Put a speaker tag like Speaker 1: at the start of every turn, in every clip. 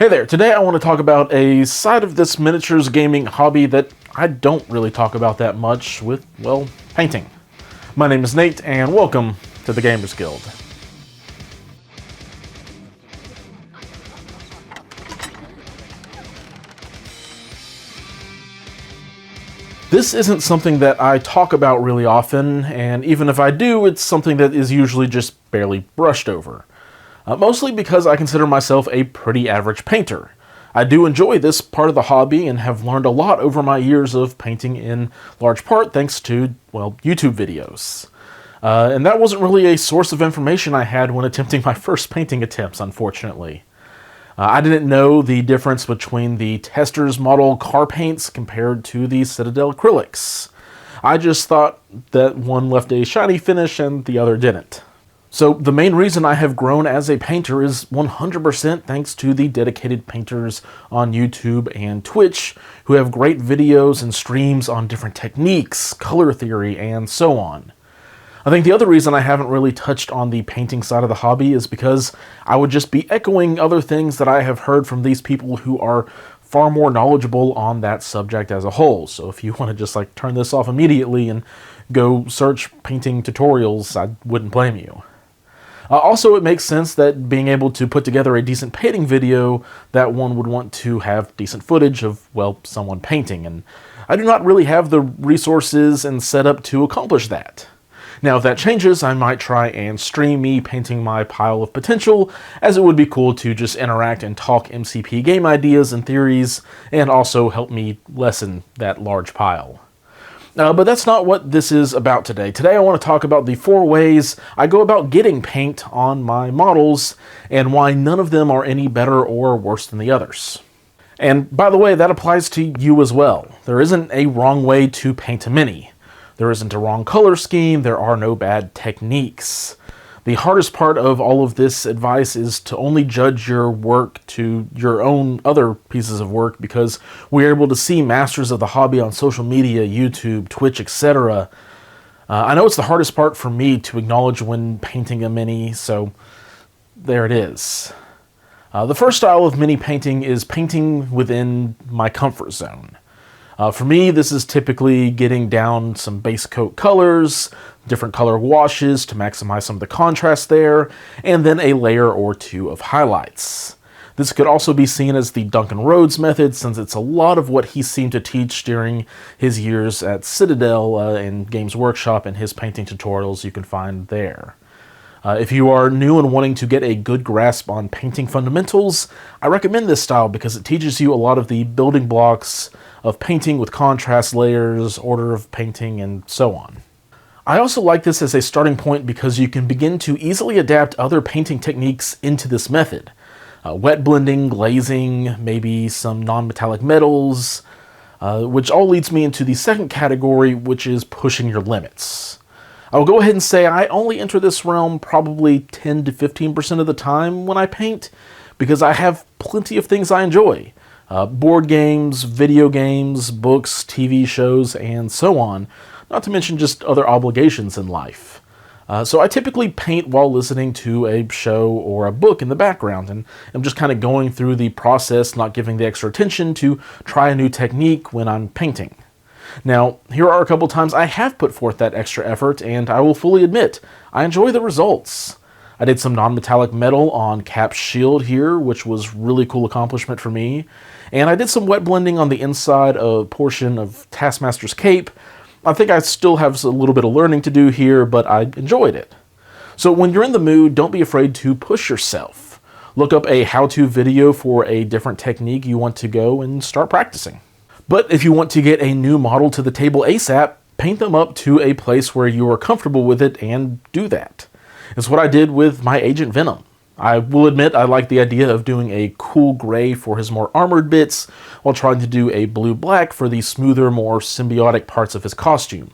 Speaker 1: Hey there, today I want to talk about a side of this miniatures gaming hobby that I don't really talk about that much with, well, painting. My name is Nate, and welcome to the Gamers Guild. This isn't something that I talk about really often, and even if I do, it's something that is usually just barely brushed over. Mostly because I consider myself a pretty average painter. I do enjoy this part of the hobby and have learned a lot over my years of painting, in large part thanks to, well, YouTube videos. And that wasn't really a source of information I had when attempting my first painting attempts, unfortunately. I didn't know the difference between the Testors model car paints compared to the Citadel acrylics. I just thought that one left a shiny finish and the other didn't. So the main reason I have grown as a painter is 100% thanks to the dedicated painters on YouTube and Twitch who have great videos and streams on different techniques, color theory, and so on. I think the other reason I haven't really touched on the painting side of the hobby is because I would just be echoing other things that I have heard from these people who are far more knowledgeable on that subject as a whole. So if you want to just turn this off immediately and go search painting tutorials, I wouldn't blame you. Also, it makes sense that being able to put together a decent painting video, that one would want to have decent footage of, well, someone painting, and I do not really have the resources and setup to accomplish that. Now, if that changes, I might try and stream me painting my pile of potential, as it would be cool to just interact and talk MCP game ideas and theories, and also help me lessen that large pile. But that's not what this is about today. Today I want to talk about the 4 ways I go about getting paint on my models, and why none of them are any better or worse than the others. And by the way, that applies to you as well. There isn't a wrong way to paint a mini. There isn't a wrong color scheme, there are no bad techniques. The hardest part of all of this advice is to only judge your work to your own other pieces of work, because we're able to see masters of the hobby on social media, YouTube, Twitch, etc. I know it's the hardest part for me to acknowledge when painting a mini, so there it is. The first style of mini painting is painting within my comfort zone. For me, this is typically getting down some base coat colors, different color washes to maximize some of the contrast there, and then a layer or two of highlights. This could also be seen as the Duncan Rhodes method, since it's a lot of what he seemed to teach during his years at Citadel and Games Workshop, and his painting tutorials you can find there. If you are new and wanting to get a good grasp on painting fundamentals, I recommend this style because it teaches you a lot of the building blocks of painting with contrast layers, order of painting, and so on. I also like this as a starting point because you can begin to easily adapt other painting techniques into this method. Wet blending, glazing, maybe some non-metallic metals, which all leads me into the second category, which is pushing your limits. I will go ahead and say I only enter this realm probably 10 to 15% of the time when I paint, because I have plenty of things I enjoy. Board games, video games, books, TV shows, and so on, not to mention just other obligations in life. So I typically paint while listening to a show or a book in the background, and I'm just kind of going through the process, not giving the extra attention to try a new technique when I'm painting. Now, here are a couple times I have put forth that extra effort, and I will fully admit, I enjoy the results. I did some non-metallic metal on Cap's shield here, which was really cool accomplishment for me, and I did some wet blending on the inside of portion of Taskmaster's cape. I think I still have a little bit of learning to do here, but I enjoyed it. So when you're in the mood, don't be afraid to push yourself. Look up a how-to video for a different technique you want to go and start practicing. But if you want to get a new model to the table ASAP, paint them up to a place where you are comfortable with it and do that. It's what I did with my Agent Venom. I will admit I like the idea of doing a cool gray for his more armored bits, while trying to do a blue-black for the smoother, more symbiotic parts of his costume.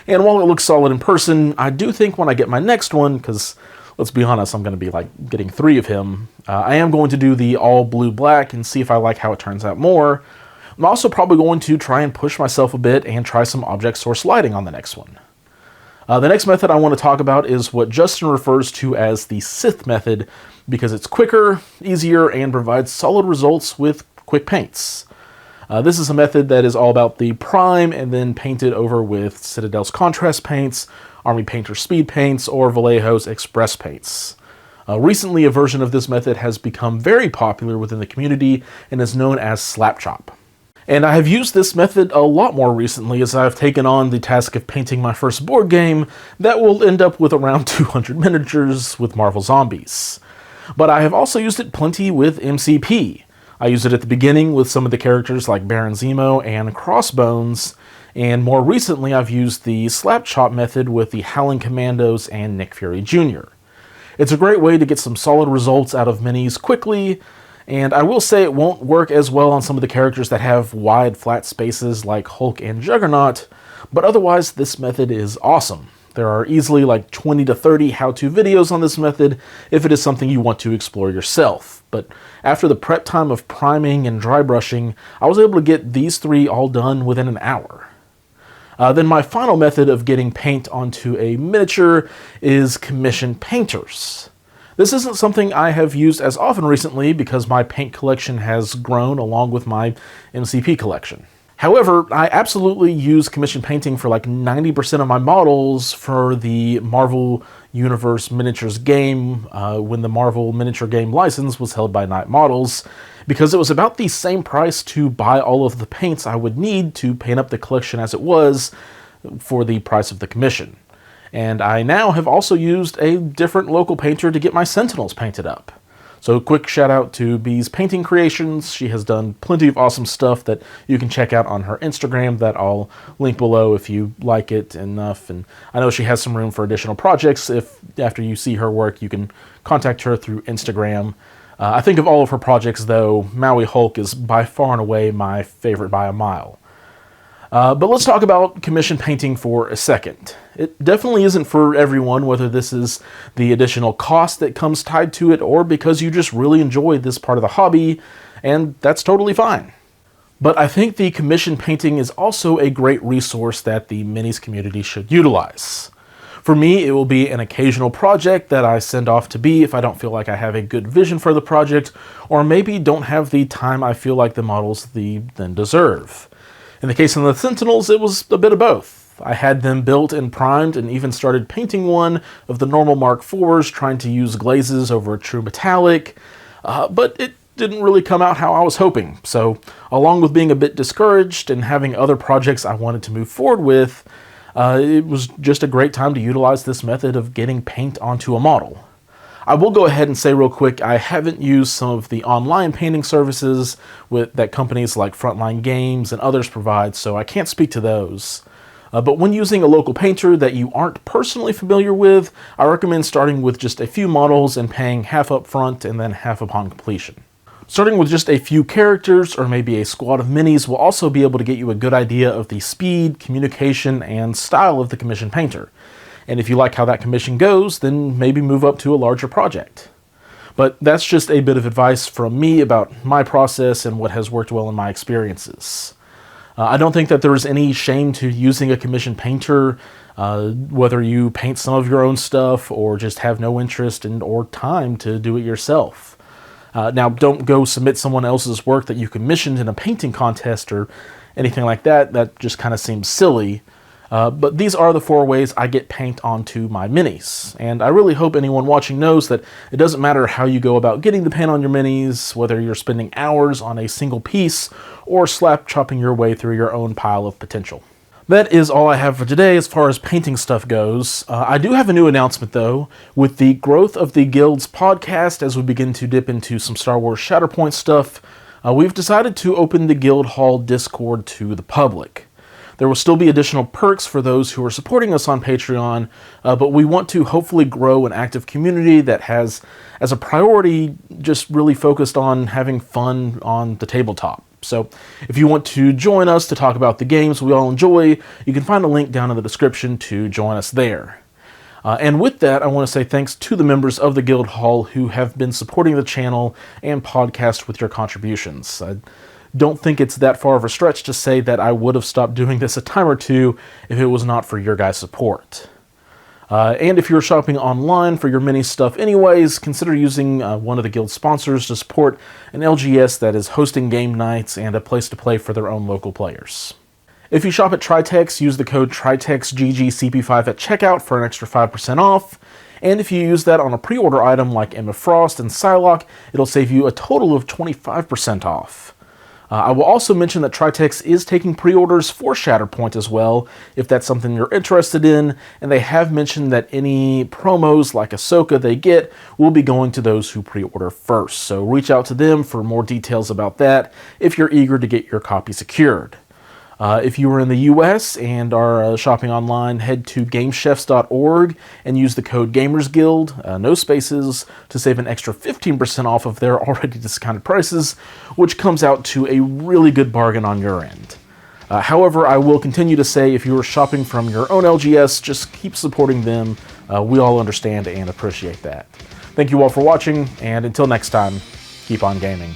Speaker 1: And while it looks solid in person, I do think when I get my next one, because let's be honest, I'm going to be getting 3 of him, I am going to do the all blue-black and see if I like how it turns out more. I'm also probably going to try and push myself a bit and try some object source lighting on the next one. The next method I want to talk about is what Justin refers to as the Sith method, because it's quicker, easier, and provides solid results with quick paints. This is a method that is all about the prime and then paint it over with Citadel's contrast paints, Army Painter speed paints, or Vallejo's express paints. Recently, a version of this method has become very popular within the community and is known as Slap Chop. And I have used this method a lot more recently as I've taken on the task of painting my first board game that will end up with around 200 miniatures with Marvel Zombies. But I have also used it plenty with MCP. I used it at the beginning with some of the characters like Baron Zemo and Crossbones, and more recently I've used the Slap Chop method with the Howling Commandos and Nick Fury Jr. It's a great way to get some solid results out of minis quickly, and I will say it won't work as well on some of the characters that have wide flat spaces like Hulk and Juggernaut, but otherwise this method is awesome. There are easily like 20 to 30 how-to videos on this method if it is something you want to explore yourself. But after the prep time of priming and dry brushing, I was able to get these 3 all done within an hour. Then my final method of getting paint onto a miniature is commission painters. This isn't something I have used as often recently because my paint collection has grown along with my MCP collection. However, I absolutely use commission painting for like 90% of my models for the Marvel Universe Miniatures game when the Marvel Miniature Game license was held by Knight Models, because it was about the same price to buy all of the paints I would need to paint up the collection as it was for the price of the commission. And I now have also used a different local painter to get my Sentinels painted up. So quick shout out to Bee's Painting Creations. She has done plenty of awesome stuff that you can check out on her Instagram that I'll link below if you like it enough. And I know she has some room for additional projects. If after you see her work, you can contact her through Instagram. I think of all of her projects though, Maui Hulk is by far and away my favorite by a mile. But let's talk about commission painting for a second. It definitely isn't for everyone, whether this is the additional cost that comes tied to it or because you just really enjoy this part of the hobby, and that's totally fine. But I think the commission painting is also a great resource that the minis community should utilize. For me, it will be an occasional project that I send off to Bee if I don't feel like I have a good vision for the project, or maybe don't have the time I feel like the models then deserve. In the case of the Sentinels, it was a bit of both. I had them built and primed and even started painting one of the normal Mark IVs, trying to use glazes over a true metallic, but it didn't really come out how I was hoping. So, along with being a bit discouraged and having other projects I wanted to move forward with, it was just a great time to utilize this method of getting paint onto a model. I will go ahead and say real quick, I haven't used some of the online painting services that companies like Frontline Games and others provide, so I can't speak to those. But when using a local painter that you aren't personally familiar with, I recommend starting with just a few models and paying half up front and then half upon completion. Starting with just a few characters or maybe a squad of minis will also be able to get you a good idea of the speed, communication, and style of the commission painter. And if you like how that commission goes, then maybe move up to a larger project. But that's just a bit of advice from me about my process and what has worked well in my experiences. I don't think that there is any shame to using a commission painter, whether you paint some of your own stuff or just have no interest or time to do it yourself. Now, don't go submit someone else's work that you commissioned in a painting contest or anything like that. That just kind of seems silly. But these are the 4 ways I get paint onto my minis, and I really hope anyone watching knows that it doesn't matter how you go about getting the paint on your minis, whether you're spending hours on a single piece or slap chopping your way through your own pile of potential. That is all I have for today as far as painting stuff goes. I do have a new announcement though. With the growth of the Guild's podcast, as we begin to dip into some Star Wars Shatterpoint stuff, we've decided to open the Guildhall Discord to the public. There will still be additional perks for those who are supporting us on Patreon, but we want to hopefully grow an active community that has, as a priority, just really focused on having fun on the tabletop. So if you want to join us to talk about the games we all enjoy, you can find a link down in the description to join us there. And with that, I want to say thanks to the members of the Guildhall who have been supporting the channel and podcast with your contributions. Don't think it's that far of a stretch to say that I would have stopped doing this a time or two if it was not for your guys' support. And if you're shopping online for your mini stuff anyways, consider using one of the guild sponsors to support an LGS that is hosting game nights and a place to play for their own local players. If you shop at Tritex, use the code TritexGGCP5 at checkout for an extra 5% off. And if you use that on a pre-order item like Emma Frost and Psylocke, it'll save you a total of 25% off. I will also mention that Tritex is taking pre-orders for Shatterpoint as well, if that's something you're interested in, and they have mentioned that any promos like Ahsoka they get will be going to those who pre-order first. So reach out to them for more details about that if you're eager to get your copy secured. If you are in the US and are shopping online, head to GameChefs.org and use the code GamersGuild, no spaces, to save an extra 15% off of their already discounted prices, which comes out to a really good bargain on your end. However, I will continue to say if you are shopping from your own LGS, just keep supporting them. We all understand and appreciate that. Thank you all for watching, and until next time, keep on gaming.